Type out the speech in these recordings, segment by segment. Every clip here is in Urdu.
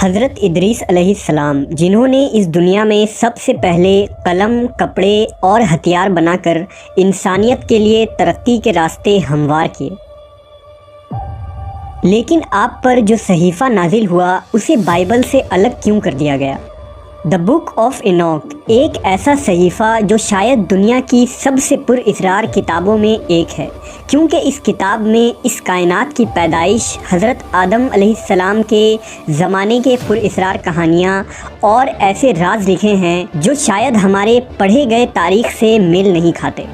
حضرت ادریس علیہ السلام، جنہوں نے اس دنیا میں سب سے پہلے قلم، کپڑے اور ہتھیار بنا کر انسانیت کے لیے ترقی کے راستے ہموار کیے، لیکن آپ پر جو صحیفہ نازل ہوا اسے بائبل سے الگ کیوں کر دیا گیا؟ دا بک آف اینوک ایک ایسا صحیفہ جو شاید دنیا کی سب سے پر اسرار کتابوں میں ایک ہے، کیونکہ اس کتاب میں اس کائنات کی پیدائش، حضرت آدم علیہ السلام کے زمانے کے پر اسرار کہانیاں اور ایسے راز لکھے ہیں جو شاید ہمارے پڑھے گئے تاریخ سے میل نہیں کھاتے۔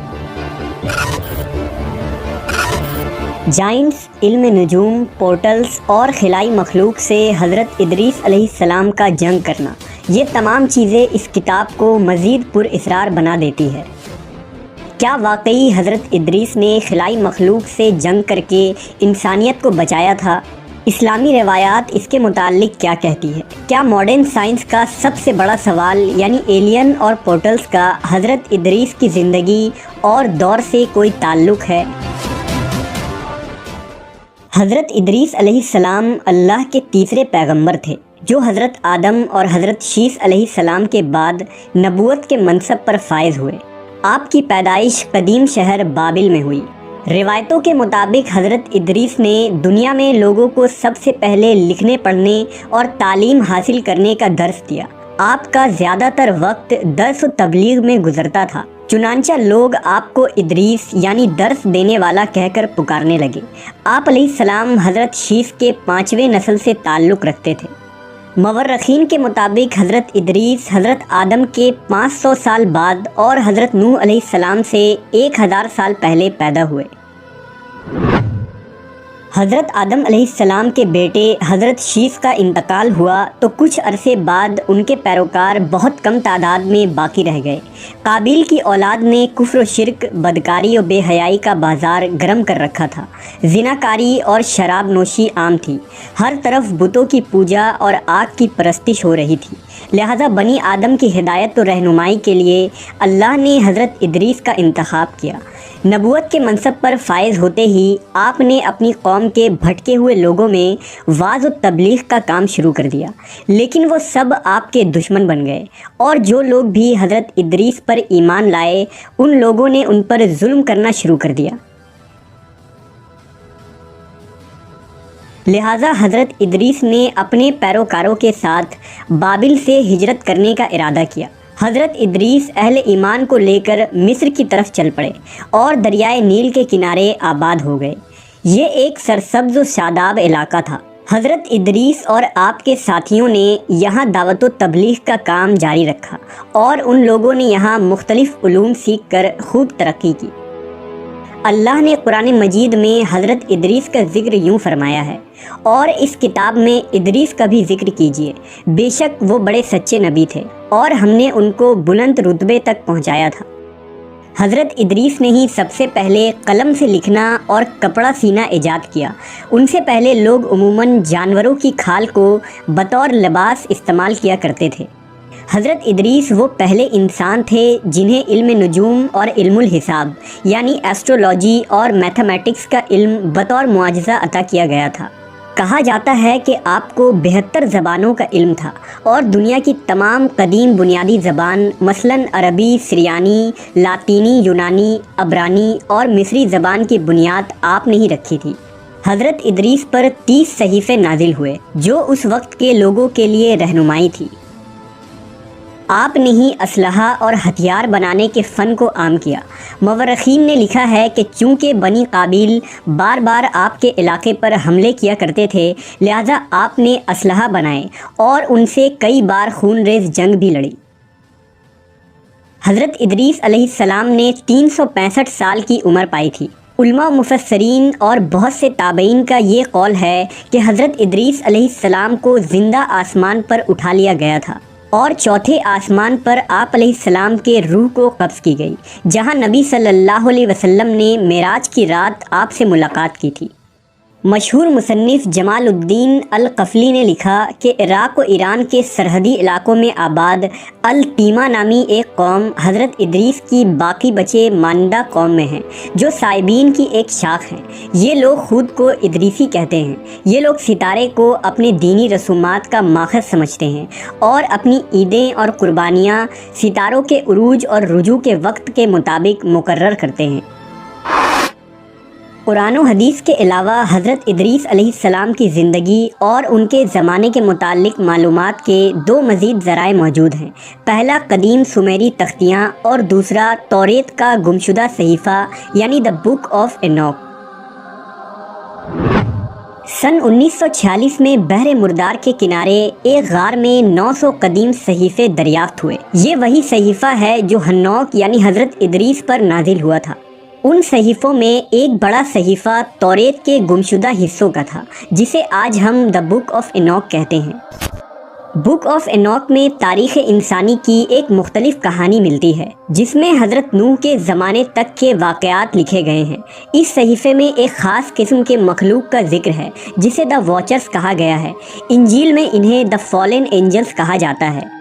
جائنٹس، علم نجوم، پورٹلز اور خلائی مخلوق سے حضرت ادریس علیہ السلام کا جنگ کرنا، یہ تمام چیزیں اس کتاب کو مزید پر اسرار بنا دیتی ہے۔ کیا واقعی حضرت ادریس نے خلائی مخلوق سے جنگ کر کے انسانیت کو بچایا تھا؟ اسلامی روایات اس کے متعلق کیا کہتی ہے؟ کیا ماڈرن سائنس کا سب سے بڑا سوال یعنی ایلین اور پورٹلز کا حضرت ادریس کی زندگی اور دور سے کوئی تعلق ہے؟ حضرت ادریس علیہ السلام اللہ کے تیسرے پیغمبر تھے جو حضرت آدم اور حضرت شیس علیہ السلام کے بعد نبوت کے منصب پر فائز ہوئے۔ آپ کی پیدائش قدیم شہر بابل میں ہوئی۔ روایتوں کے مطابق حضرت ادریس نے دنیا میں لوگوں کو سب سے پہلے لکھنے پڑھنے اور تعلیم حاصل کرنے کا درس دیا۔ آپ کا زیادہ تر وقت درس و تبلیغ میں گزرتا تھا، چنانچہ لوگ آپ کو ادریس یعنی درس دینے والا کہہ کر پکارنے لگے۔ آپ علیہ السلام حضرت شیس کے 5ویں نسل سے تعلق رکھتے تھے۔ مورخین کے مطابق حضرت ادریس حضرت آدم کے 500 سال بعد اور حضرت نوح علیہ السلام سے 1000 سال پہلے پیدا ہوئے۔ حضرت آدم علیہ السلام کے بیٹے حضرت شیس کا انتقال ہوا تو کچھ عرصے بعد ان کے پیروکار بہت کم تعداد میں باقی رہ گئے۔ قابیل کی اولاد نے کفر و شرک، بدکاری و بے حیائی کا بازار گرم کر رکھا تھا۔ زناکاری اور شراب نوشی عام تھی۔ ہر طرف بتوں کی پوجا اور آگ کی پرستش ہو رہی تھی، لہذا بنی آدم کی ہدایت و رہنمائی کے لیے اللہ نے حضرت ادریس کا انتخاب کیا۔ نبوت کے منصب پر فائز ہوتے ہی آپ نے اپنی قوم کے بھٹکے ہوئے لوگوں میں وعظ و تبلیغ کا کام شروع کر دیا، لیکن وہ سب آپ کے دشمن بن گئے، اور جو لوگ بھی حضرت ادریس پر ایمان لائے ان لوگوں نے ان پر ظلم کرنا شروع کر دیا۔ لہٰذا حضرت ادریس نے اپنے پیروکاروں کے ساتھ بابل سے ہجرت کرنے کا ارادہ کیا۔ حضرت ادریس اہل ایمان کو لے کر مصر کی طرف چل پڑے اور دریائے نیل کے کنارے آباد ہو گئے۔ یہ ایک سرسبز و شاداب علاقہ تھا۔ حضرت ادریس اور آپ کے ساتھیوں نے یہاں دعوت و تبلیغ کا کام جاری رکھا اور ان لوگوں نے یہاں مختلف علوم سیکھ کر خوب ترقی کی۔ اللہ نے قرآن مجید میں حضرت ادریس کا ذکر یوں فرمایا ہے، اور اس کتاب میں ادریس کا بھی ذکر کیجیے، بے شک وہ بڑے سچے نبی تھے اور ہم نے ان کو بلند رتبے تک پہنچایا تھا۔ حضرت ادریس نے ہی سب سے پہلے قلم سے لکھنا اور کپڑا سینا ایجاد کیا۔ ان سے پہلے لوگ عموماً جانوروں کی کھال کو بطور لباس استعمال کیا کرتے تھے۔ حضرت ادریس وہ پہلے انسان تھے جنہیں علم نجوم اور علم الحساب یعنی ایسٹرولوجی اور میتھمیٹکس کا علم بطور معجزہ عطا کیا گیا تھا۔ کہا جاتا ہے کہ آپ کو 72 زبانوں کا علم تھا اور دنیا کی تمام قدیم بنیادی زبان مثلاً عربی، سریانی، لاطینی، یونانی، عبرانی اور مصری زبان کی بنیاد آپ نے ہی رکھی تھی۔ حضرت ادریس پر 30 صحیفے نازل ہوئے جو اس وقت کے لوگوں کے لیے رہنمائی تھی۔ آپ نے ہی اسلحہ اور ہتھیار بنانے کے فن کو عام کیا۔ مورخین نے لکھا ہے کہ چونکہ بنی قابیل بار بار آپ کے علاقے پر حملے کیا کرتے تھے، لہذا آپ نے اسلحہ بنائے اور ان سے کئی بار خون ریز جنگ بھی لڑی۔ حضرت ادریس علیہ السلام نے 365 سال کی عمر پائی تھی۔ علماء و مفسرین اور بہت سے تابعین کا یہ قول ہے کہ حضرت ادریس علیہ السلام کو زندہ آسمان پر اٹھا لیا گیا تھا اور چوتھے آسمان پر آپ علیہ السلام کے روح کو قبض کی گئی، جہاں نبی صلی اللہ علیہ وسلم نے معراج کی رات آپ سے ملاقات کی تھی۔ مشہور مصنف جمال الدین القفلی نے لکھا کہ عراق و ایران کے سرحدی علاقوں میں آباد التیمہ نامی ایک قوم حضرت ادریس کی باقی بچے ماندہ قوم میں ہیں، جو سائبین کی ایک شاخ ہیں۔ یہ لوگ خود کو ادریسی کہتے ہیں۔ یہ لوگ ستارے کو اپنے دینی رسومات کا ماخذ سمجھتے ہیں اور اپنی عیدیں اور قربانیاں ستاروں کے عروج اور رجوع کے وقت کے مطابق مقرر کرتے ہیں۔ قرآن و حدیث کے علاوہ حضرت ادریس علیہ السلام کی زندگی اور ان کے زمانے کے متعلق معلومات کے دو مزید ذرائع موجود ہیں۔ پہلا قدیم سومیری تختیاں اور دوسرا توریت کا گمشدہ صحیفہ یعنی دا بک آف اینوک۔ سن 1946 میں بحر مردار کے کنارے ایک غار میں 900 قدیم صحیفے دریافت ہوئے۔ یہ وہی صحیفہ ہے جو ہنوک یعنی حضرت ادریس پر نازل ہوا تھا۔ ان صحیفوں میں ایک بڑا صحیفہ توریت کے گمشدہ حصوں کا تھا، جسے آج ہم دا بک آف اینوک کہتے ہیں۔ بک آف اینوک میں تاریخ انسانی کی ایک مختلف کہانی ملتی ہے، جس میں حضرت نوح کے زمانے تک کے واقعات لکھے گئے ہیں۔ اس صحیفے میں ایک خاص قسم کے مخلوق کا ذکر ہے جسے دا واچرز کہا گیا ہے۔ انجیل میں انہیں دا فالن اینجلز کہا جاتا ہے۔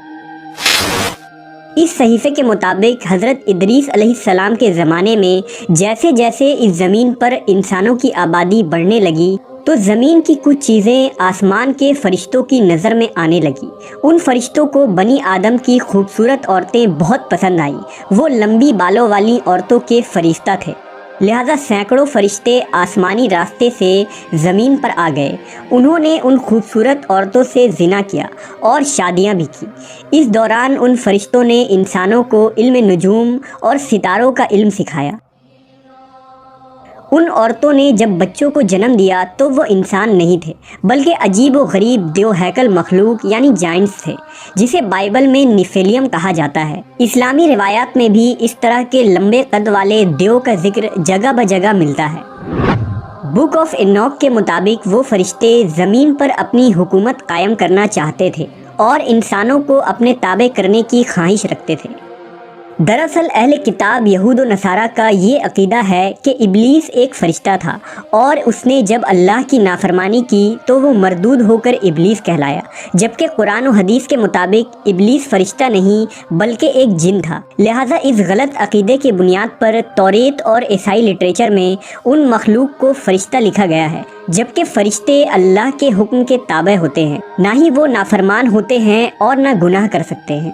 اس صحیفے کے مطابق حضرت ادریس علیہ السلام کے زمانے میں جیسے جیسے اس زمین پر انسانوں کی آبادی بڑھنے لگی تو زمین کی کچھ چیزیں آسمان کے فرشتوں کی نظر میں آنے لگی۔ ان فرشتوں کو بنی آدم کی خوبصورت عورتیں بہت پسند آئیں۔ وہ لمبی بالوں والی عورتوں کے فرشتہ تھے، لہذا سینکڑوں فرشتے آسمانی راستے سے زمین پر آ گئے۔ انہوں نے ان خوبصورت عورتوں سے زنا کیا اور شادیاں بھی کی۔ اس دوران ان فرشتوں نے انسانوں کو علم نجوم اور ستاروں کا علم سکھایا۔ ان عورتوں نے جب بچوں کو جنم دیا تو وہ انسان نہیں تھے، بلکہ عجیب و غریب دیو ہیکل مخلوق یعنی جائنٹس تھے، جسے بائبل میں نیفیلیم کہا جاتا ہے۔ اسلامی روایات میں بھی اس طرح کے لمبے قد والے دیو کا ذکر جگہ بجگہ ملتا ہے۔ بک آف اینوک کے مطابق وہ فرشتے زمین پر اپنی حکومت قائم کرنا چاہتے تھے اور انسانوں کو اپنے تابع کرنے کی خواہش رکھتے تھے۔ دراصل اہل کتاب یہود و نصارہ کا یہ عقیدہ ہے کہ ابلیس ایک فرشتہ تھا اور اس نے جب اللہ کی نافرمانی کی تو وہ مردود ہو کر ابلیس کہلایا، جبکہ قرآن و حدیث کے مطابق ابلیس فرشتہ نہیں بلکہ ایک جن تھا۔ لہٰذا اس غلط عقیدے کی بنیاد پر توریت اور عیسائی لٹریچر میں ان مخلوق کو فرشتہ لکھا گیا ہے، جبکہ فرشتے اللہ کے حکم کے تابع ہوتے ہیں، نہ ہی وہ نافرمان ہوتے ہیں اور نہ گناہ کر سکتے ہیں۔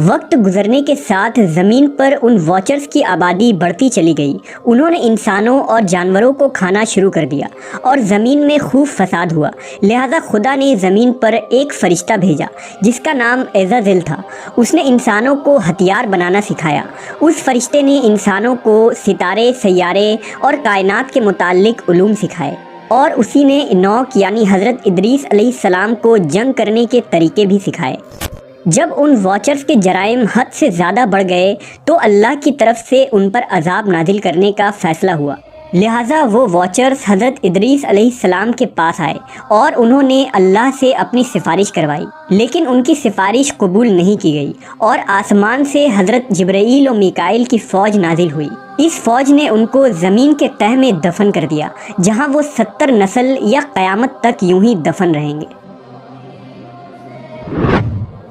وقت گزرنے کے ساتھ زمین پر ان واچرز کی آبادی بڑھتی چلی گئی۔ انہوں نے انسانوں اور جانوروں کو کھانا شروع کر دیا اور زمین میں خوب فساد ہوا۔ لہذا خدا نے زمین پر ایک فرشتہ بھیجا جس کا نام عزازیل تھا۔ اس نے انسانوں کو ہتھیار بنانا سکھایا۔ اس فرشتے نے انسانوں کو ستارے، سیارے اور کائنات کے متعلق علوم سکھائے، اور اسی نے اینوک یعنی حضرت ادریس علیہ السلام کو جنگ کرنے کے طریقے بھی سکھائے۔ جب ان واچرز کے جرائم حد سے زیادہ بڑھ گئے تو اللہ کی طرف سے ان پر عذاب نازل کرنے کا فیصلہ ہوا۔ لہٰذا وہ واچرز حضرت ادریس علیہ السلام کے پاس آئے اور انہوں نے اللہ سے اپنی سفارش کروائی، لیکن ان کی سفارش قبول نہیں کی گئی اور آسمان سے حضرت جبرائیل و میکائیل کی فوج نازل ہوئی۔ اس فوج نے ان کو زمین کے تہ میں دفن کر دیا، جہاں وہ 70 نسل یا قیامت تک یوں ہی دفن رہیں گے۔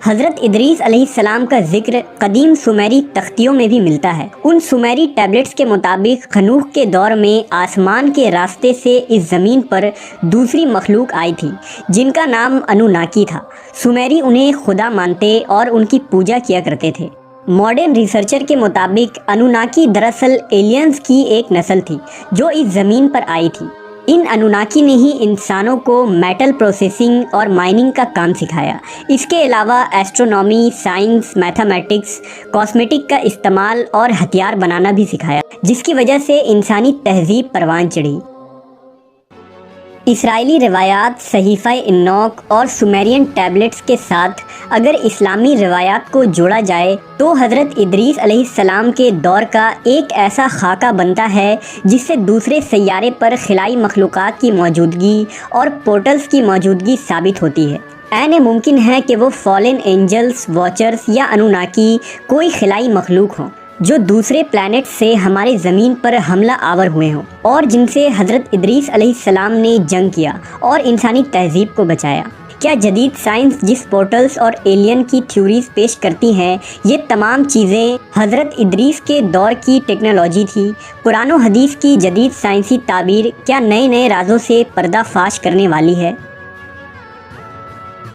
حضرت ادریس علیہ السلام کا ذکر قدیم سومیری تختیوں میں بھی ملتا ہے۔ ان سومیری ٹیبلٹس کے مطابق خنوخ کے دور میں آسمان کے راستے سے اس زمین پر دوسری مخلوق آئی تھی جن کا نام انوناکی تھا۔ سومیری انہیں خدا مانتے اور ان کی پوجا کیا کرتے تھے۔ ماڈرن ریسرچر کے مطابق انوناکی دراصل ایلینز کی ایک نسل تھی جو اس زمین پر آئی تھی۔ ان انوناکی نے ہی انسانوں کو میٹل پروسیسنگ اور مائننگ کا کام سکھایا۔ اس کے علاوہ ایسٹرونومی، سائنس، میتھمیٹکس، کاسمیٹک کا استعمال اور ہتھیار بنانا بھی سکھایا، جس کی وجہ سے انسانی تہذیب پروان چڑھی۔ اسرائیلی روایات، صحیفہ اینوک اور سومیرین ٹیبلٹس کے ساتھ اگر اسلامی روایات کو جوڑا جائے تو حضرت ادریس علیہ السلام کے دور کا ایک ایسا خاکہ بنتا ہے جس سے دوسرے سیارے پر خلائی مخلوقات کی موجودگی اور پورٹلز کی موجودگی ثابت ہوتی ہے۔ عین ممکن ہے کہ وہ فالن اینجلز، واچرز یا انوناکی کوئی خلائی مخلوق ہوں۔ جو دوسرے پلانٹ سے ہمارے زمین پر حملہ آور ہوئے ہوں اور جن سے حضرت ادریس علیہ السلام نے جنگ کیا اور انسانی تہذیب کو بچایا۔ کیا جدید سائنس جس پورٹلز اور ایلین کی تھیوریز پیش کرتی ہیں، یہ تمام چیزیں حضرت ادریس کے دور کی ٹیکنالوجی تھی؟ قرآن و حدیث کی جدید سائنسی تعبیر کیا نئے نئے رازوں سے پردہ فاش کرنے والی ہے؟